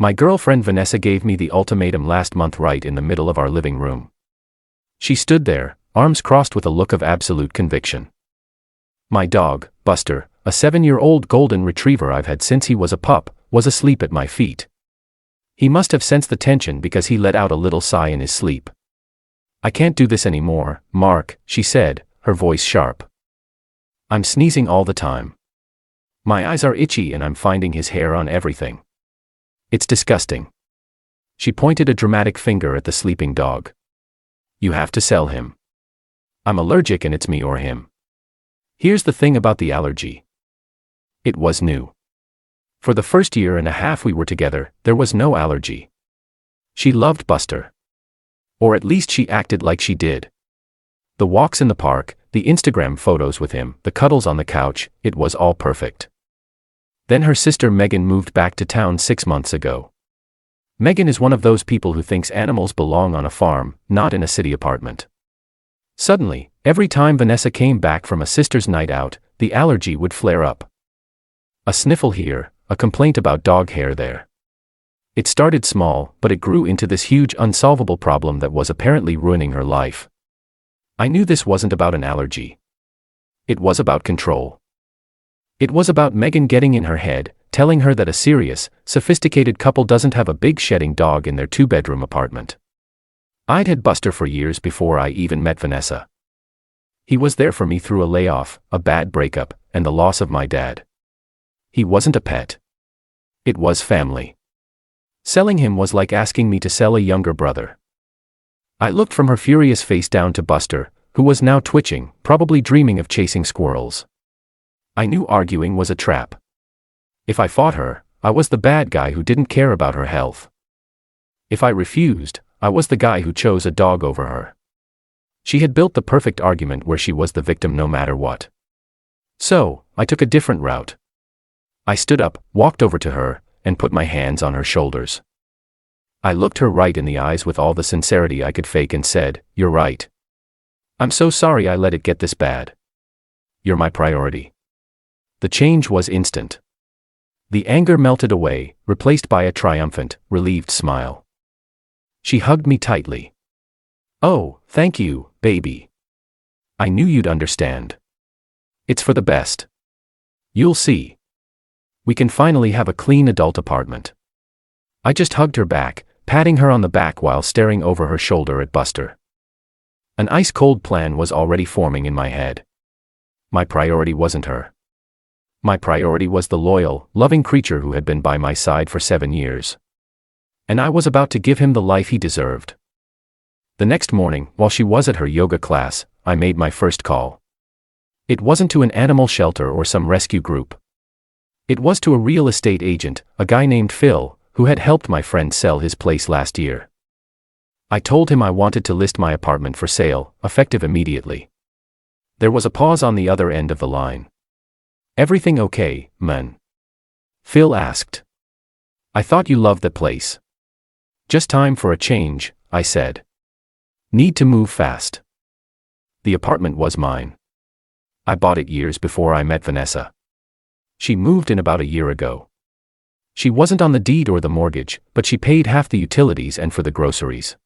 My girlfriend Vanessa gave me the ultimatum last month right in the middle of our living room. She stood there, arms crossed with a look of absolute conviction. My dog, Buster, a 7-year-old golden retriever I've had since he was a pup, was asleep at my feet. He must have sensed the tension because he let out a little sigh in his sleep. "I can't do this anymore, Mark," she said, her voice sharp. "I'm sneezing all the time. My eyes are itchy and I'm finding his hair on everything. It's disgusting." She pointed a dramatic finger at the sleeping dog. "You have to sell him. I'm allergic and it's me or him." Here's the thing about the allergy. It was new. For the first year and a half we were together, there was no allergy. She loved Buster. Or at least she acted like she did. The walks in the park, the Instagram photos with him, the cuddles on the couch, it was all perfect. Then her sister Megan moved back to town 6 months ago. Megan is one of those people who thinks animals belong on a farm, not in a city apartment. Suddenly, every time Vanessa came back from a sister's night out, the allergy would flare up. A sniffle here, a complaint about dog hair there. It started small, but it grew into this huge unsolvable problem that was apparently ruining her life. I knew this wasn't about an allergy. It was about control. It was about Megan getting in her head, telling her that a serious, sophisticated couple doesn't have a big shedding dog in their 2-bedroom apartment. I'd had Buster for years before I even met Vanessa. He was there for me through a layoff, a bad breakup, and the loss of my dad. He wasn't a pet. It was family. Selling him was like asking me to sell a younger brother. I looked from her furious face down to Buster, who was now twitching, probably dreaming of chasing squirrels. I knew arguing was a trap. If I fought her, I was the bad guy who didn't care about her health. If I refused, I was the guy who chose a dog over her. She had built the perfect argument where she was the victim no matter what. So, I took a different route. I stood up, walked over to her, and put my hands on her shoulders. I looked her right in the eyes with all the sincerity I could fake and said, "You're right. I'm so sorry I let it get this bad. You're my priority." The change was instant. The anger melted away, replaced by a triumphant, relieved smile. She hugged me tightly. "Oh, thank you, baby. I knew you'd understand. It's for the best. You'll see. We can finally have a clean adult apartment." I just hugged her back, patting her on the back while staring over her shoulder at Buster. An ice-cold plan was already forming in my head. My priority wasn't her. My priority was the loyal, loving creature who had been by my side for 7 years. And I was about to give him the life he deserved. The next morning, while she was at her yoga class, I made my first call. It wasn't to an animal shelter or some rescue group. It was to a real estate agent, a guy named Phil, who had helped my friend sell his place last year. I told him I wanted to list my apartment for sale, effective immediately. There was a pause on the other end of the line. "Everything okay, man?" Phil asked. "I thought you loved the place." "Just time for a change," I said. "Need to move fast." The apartment was mine. I bought it years before I met Vanessa. She moved in about a year ago. She wasn't on the deed or the mortgage, but she paid half the utilities and for the groceries.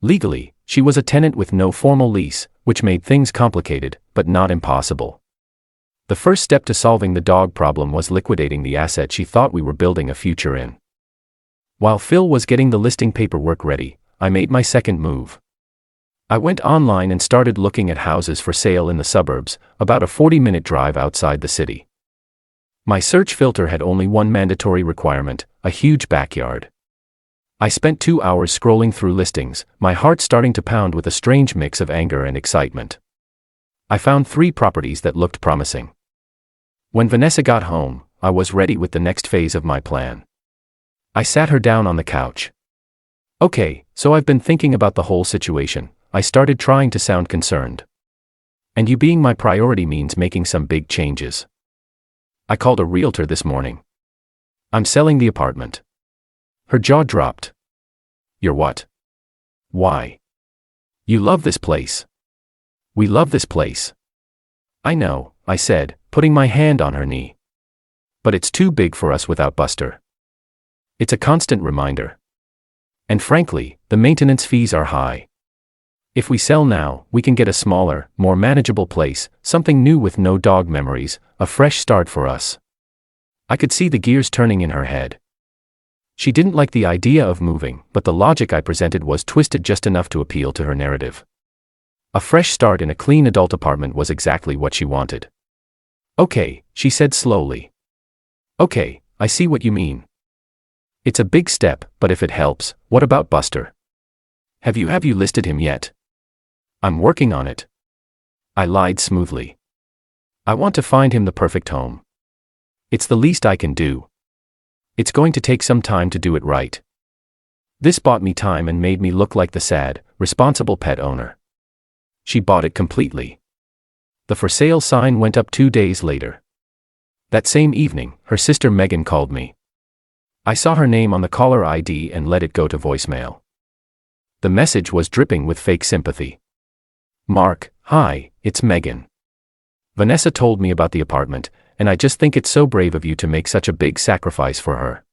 Legally, she was a tenant with no formal lease, which made things complicated, but not impossible. The first step to solving the dog problem was liquidating the asset she thought we were building a future in. While Phil was getting the listing paperwork ready, I made my second move. I went online and started looking at houses for sale in the suburbs, about a 40-minute drive outside the city. My search filter had only one mandatory requirement, a huge backyard. I spent 2 hours scrolling through listings, my heart starting to pound with a strange mix of anger and excitement. I found 3 properties that looked promising. When Vanessa got home, I was ready with the next phase of my plan. I sat her down on the couch. "Okay, so I've been thinking about the whole situation," I started, trying to sound concerned. "And you being my priority means making some big changes. I called a realtor this morning. I'm selling the apartment." Her jaw dropped. "You're what? Why? You love this place." "We love this place." "I know," I said, putting my hand on her knee. "But it's too big for us without Buster." It's a constant reminder. And frankly, the maintenance fees are high. If we sell now, we can get a smaller, more manageable place, something new with no dog memories, a fresh start for us. I could see the gears turning in her head. She didn't like the idea of moving, but the logic I presented was twisted just enough to appeal to her narrative. A fresh start in a clean adult apartment was exactly what she wanted. Okay, she said slowly. Okay, I see what you mean. It's a big step, but if it helps, what about Buster? Have you listed him yet? I'm working on it. I lied smoothly. I want to find him the perfect home. It's the least I can do. It's going to take some time to do it right. This bought me time and made me look like the sad, responsible pet owner. She bought it completely. The for sale sign went up 2 days later. That same evening, her sister Megan called me. I saw her name on the caller ID and let it go to voicemail. The message was dripping with fake sympathy. Mark, hi, it's Megan. Vanessa told me about the apartment, and I just think it's so brave of you to make such a big sacrifice for her.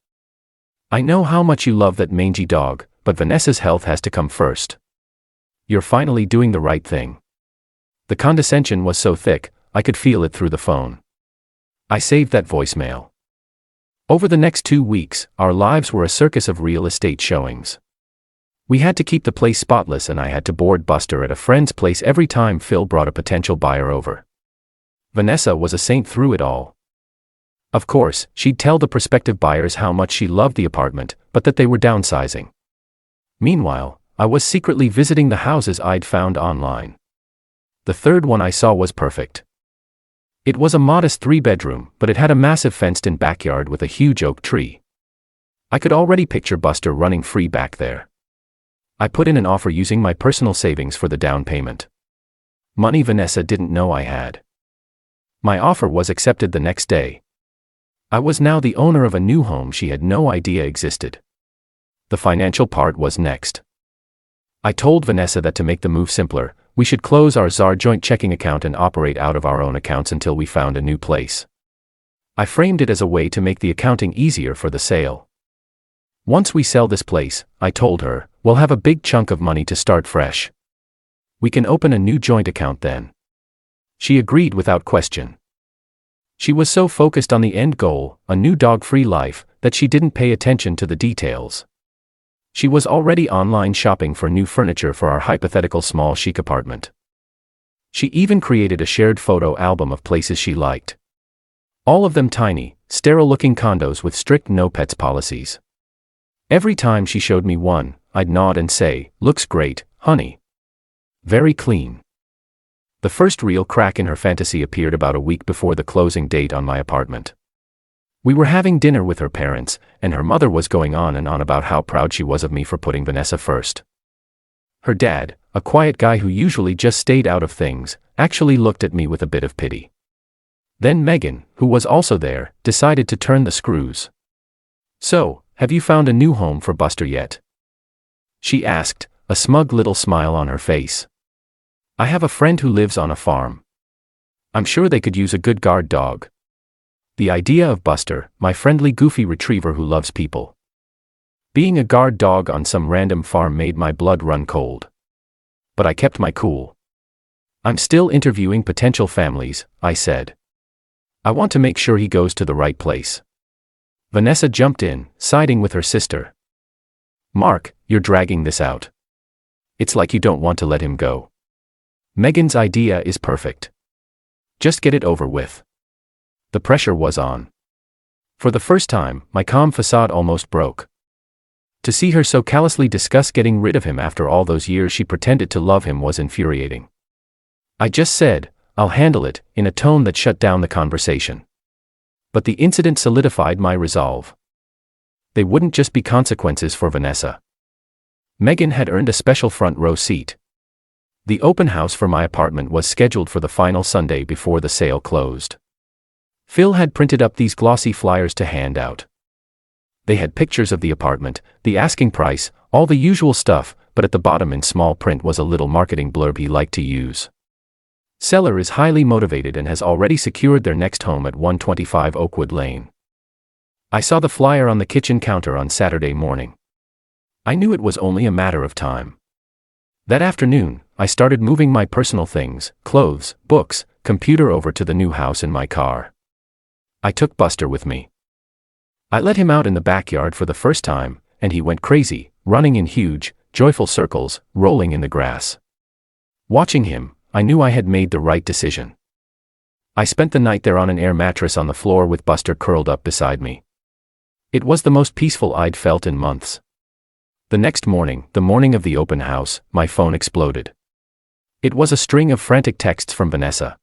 I know how much you love that mangy dog, but Vanessa's health has to come first. You're finally doing the right thing. The condescension was so thick, I could feel it through the phone. I saved that voicemail. Over the next 2 weeks, our lives were a circus of real estate showings. We had to keep the place spotless and I had to board Buster at a friend's place every time Phil brought a potential buyer over. Vanessa was a saint through it all. Of course, she'd tell the prospective buyers how much she loved the apartment, but that they were downsizing. Meanwhile, I was secretly visiting the houses I'd found online. The third one I saw was perfect. It was a modest 3-bedroom, but it had a massive fenced-in backyard with a huge oak tree. I could already picture Buster running free back there. I put in an offer using my personal savings for the down payment. Money Vanessa didn't know I had. My offer was accepted the next day. I was now the owner of a new home she had no idea existed. The financial part was next. I told Vanessa that to make the move simpler, we should close our ZAR joint checking account and operate out of our own accounts until we found a new place. I framed it as a way to make the accounting easier for the sale. Once we sell this place, I told her, we'll have a big chunk of money to start fresh. We can open a new joint account then. She agreed without question. She was so focused on the end goal, a new dog-free life, that she didn't pay attention to the details. She was already online shopping for new furniture for our hypothetical small chic apartment. She even created a shared photo album of places she liked. All of them tiny, sterile-looking condos with strict no-pets policies. Every time she showed me one, I'd nod and say, "Looks great, honey. Very clean." The first real crack in her fantasy appeared about a week before the closing date on my apartment. We were having dinner with her parents, and her mother was going on and on about how proud she was of me for putting Vanessa first. Her dad, a quiet guy who usually just stayed out of things, actually looked at me with a bit of pity. Then Megan, who was also there, decided to turn the screws. "So, have you found a new home for Buster yet?" she asked, a smug little smile on her face. "I have a friend who lives on a farm. I'm sure they could use a good guard dog." The idea of Buster, my friendly goofy retriever who loves people, being a guard dog on some random farm made my blood run cold. But I kept my cool. "I'm still interviewing potential families," I said. "I want to make sure he goes to the right place." Vanessa jumped in, siding with her sister. "Mark, you're dragging this out. It's like you don't want to let him go. Megan's idea is perfect. Just get it over with." The pressure was on. For the first time, my calm facade almost broke. To see her so callously discuss getting rid of him after all those years she pretended to love him was infuriating. I just said, "I'll handle it," in a tone that shut down the conversation. But the incident solidified my resolve. They wouldn't just be consequences for Vanessa. Megan had earned a special front row seat. The open house for my apartment was scheduled for the final Sunday before the sale closed. Phil had printed up these glossy flyers to hand out. They had pictures of the apartment, the asking price, all the usual stuff, but at the bottom in small print was a little marketing blurb he liked to use. "Seller is highly motivated and has already secured their next home at 125 Oakwood Lane." I saw the flyer on the kitchen counter on Saturday morning. I knew it was only a matter of time. That afternoon, I started moving my personal things, clothes, books, computer over to the new house in my car. I took Buster with me. I let him out in the backyard for the first time, and he went crazy, running in huge, joyful circles, rolling in the grass. Watching him, I knew I had made the right decision. I spent the night there on an air mattress on the floor with Buster curled up beside me. It was the most peaceful I'd felt in months. The next morning, the morning of the open house, my phone exploded. It was a string of frantic texts from Vanessa.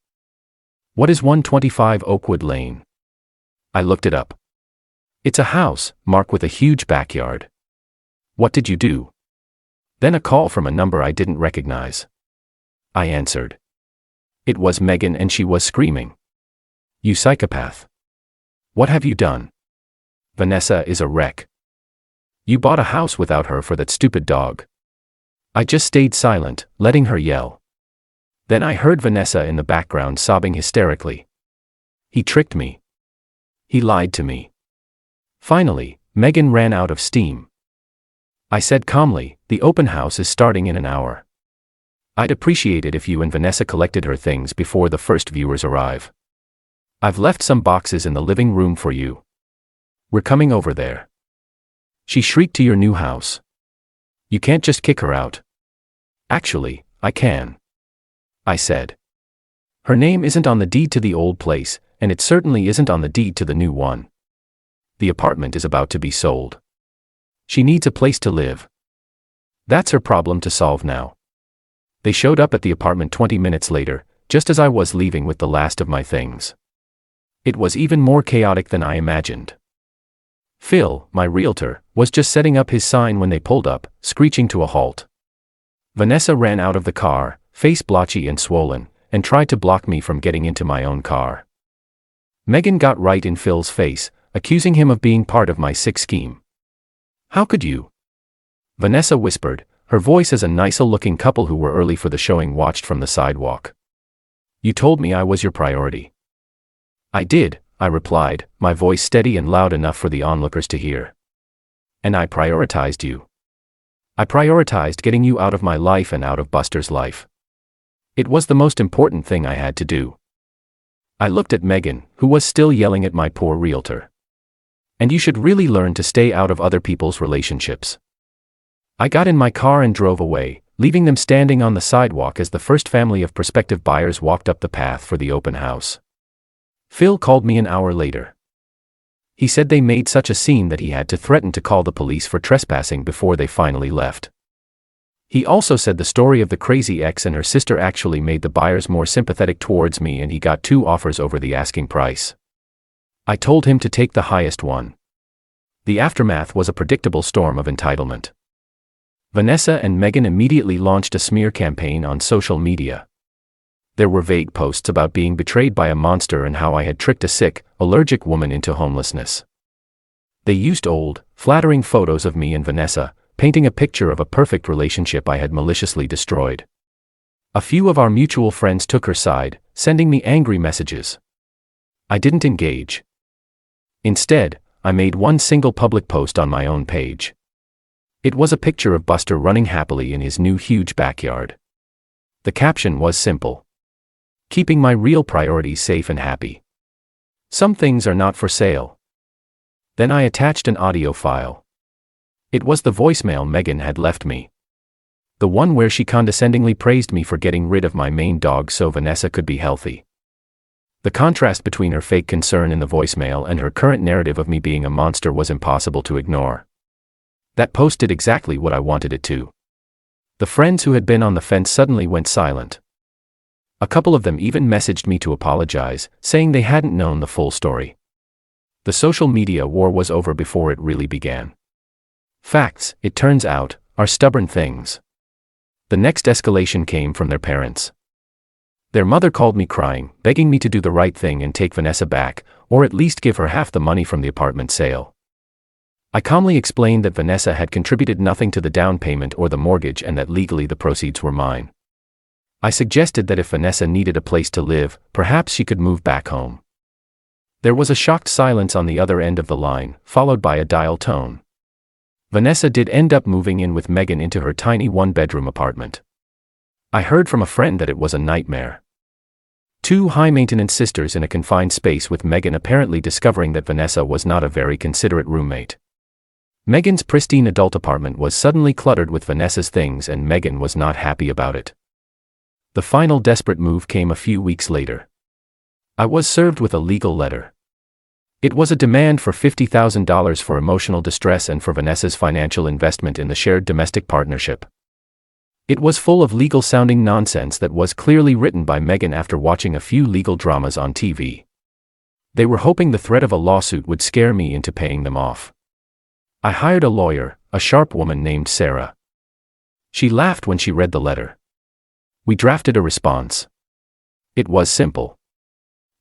"What is 125 Oakwood Lane?" I looked it up. "It's a house, Mark, with a huge backyard. What did you do?" Then a call from a number I didn't recognize. I answered. It was Megan, and she was screaming. "You psychopath. What have you done? Vanessa is a wreck. You bought a house without her for that stupid dog." I just stayed silent, letting her yell. Then I heard Vanessa in the background sobbing hysterically. "He tricked me. He lied to me." Finally, Megan ran out of steam. I said calmly, "The open house is starting in an hour. I'd appreciate it if you and Vanessa collected her things before the first viewers arrive. I've left some boxes in the living room for you. We're coming over there." She shrieked, "To your new house. You can't just kick her out." "Actually, I can," I said. "Her name isn't on the deed to the old place, and it certainly isn't on the deed to the new one. The apartment is about to be sold. She needs a place to live. That's her problem to solve now." They showed up at the apartment 20 minutes later, just as I was leaving with the last of my things. It was even more chaotic than I imagined. Phil, my realtor, was just setting up his sign when they pulled up, screeching to a halt. Vanessa ran out of the car, face blotchy and swollen, and tried to block me from getting into my own car. Megan got right in Phil's face, accusing him of being part of my sick scheme. "How could you?" Vanessa whispered, her voice as a nice-looking couple who were early for the showing watched from the sidewalk. "You told me I was your priority." "I did," I replied, my voice steady and loud enough for the onlookers to hear. "And I prioritized you. I prioritized getting you out of my life and out of Buster's life. It was the most important thing I had to do." I looked at Megan, who was still yelling at my poor realtor. "And you should really learn to stay out of other people's relationships." I got in my car and drove away, leaving them standing on the sidewalk as the first family of prospective buyers walked up the path for the open house. Phil called me an hour later. He said they made such a scene that he had to threaten to call the police for trespassing before they finally left. He also said the story of the crazy ex and her sister actually made the buyers more sympathetic towards me, and he got 2 offers over the asking price. I told him to take the highest one. The aftermath was a predictable storm of entitlement. Vanessa and Megan immediately launched a smear campaign on social media. There were vague posts about being betrayed by a monster and how I had tricked a sick, allergic woman into homelessness. They used old, flattering photos of me and Vanessa, painting a picture of a perfect relationship I had maliciously destroyed. A few of our mutual friends took her side, sending me angry messages. I didn't engage. Instead, I made one single public post on my own page. It was a picture of Buster running happily in his new huge backyard. The caption was simple: "Keeping my real priorities safe and happy. Some things are not for sale." Then I attached an audio file. It was the voicemail Megan had left me. The one where she condescendingly praised me for getting rid of my main dog so Vanessa could be healthy. The contrast between her fake concern in the voicemail and her current narrative of me being a monster was impossible to ignore. That post did exactly what I wanted it to. The friends who had been on the fence suddenly went silent. A couple of them even messaged me to apologize, saying they hadn't known the full story. The social media war was over before it really began. Facts, it turns out, are stubborn things. The next escalation came from their parents. Their mother called me crying, begging me to do the right thing and take Vanessa back, or at least give her half the money from the apartment sale. I calmly explained that Vanessa had contributed nothing to the down payment or the mortgage and that legally the proceeds were mine. I suggested that if Vanessa needed a place to live, perhaps she could move back home. There was a shocked silence on the other end of the line, followed by a dial tone. Vanessa did end up moving in with Megan into her tiny one-bedroom apartment. I heard from a friend that it was a nightmare. 2 high-maintenance sisters in a confined space with Megan apparently discovering that Vanessa was not a very considerate roommate. Megan's pristine adult apartment was suddenly cluttered with Vanessa's things and Megan was not happy about it. The final desperate move came a few weeks later. I was served with a legal letter. It was a demand for $50,000 for emotional distress and for Vanessa's financial investment in the shared domestic partnership. It was full of legal-sounding nonsense that was clearly written by Megan after watching a few legal dramas on TV. They were hoping the threat of a lawsuit would scare me into paying them off. I hired a lawyer, a sharp woman named Sarah. She laughed when she read the letter. We drafted a response. It was simple.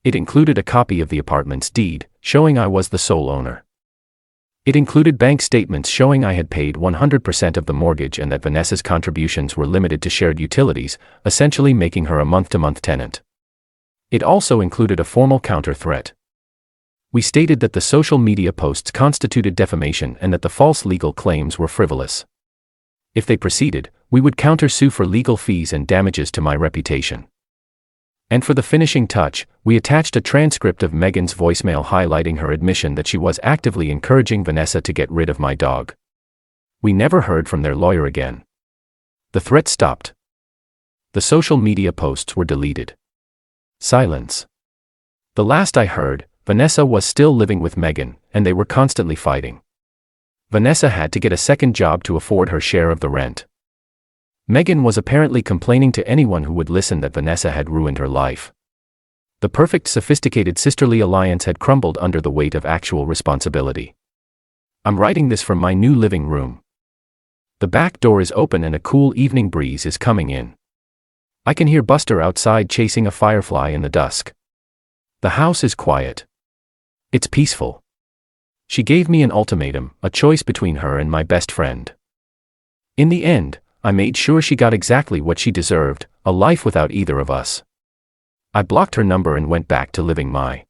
It included a copy of the apartment's deed, showing I was the sole owner. It included bank statements showing I had paid 100% of the mortgage and that Vanessa's contributions were limited to shared utilities, essentially making her a month-to-month tenant. It also included a formal counter threat. We stated that the social media posts constituted defamation and that the false legal claims were frivolous. If they proceeded, we would counter-sue for legal fees and damages to my reputation. And for the finishing touch, we attached a transcript of Megan's voicemail highlighting her admission that she was actively encouraging Vanessa to get rid of my dog. We never heard from their lawyer again. The threat stopped. The social media posts were deleted. Silence. The last I heard, Vanessa was still living with Megan, and they were constantly fighting. Vanessa had to get a second job to afford her share of the rent. Megan was apparently complaining to anyone who would listen that Vanessa had ruined her life. The perfect sophisticated sisterly alliance had crumbled under the weight of actual responsibility. I'm writing this from my new living room. The back door is open and a cool evening breeze is coming in. I can hear Buster outside chasing a firefly in the dusk. The house is quiet. It's peaceful. She gave me an ultimatum, a choice between her and my best friend. In the end, I made sure she got exactly what she deserved, a life without either of us. I blocked her number and went back to living my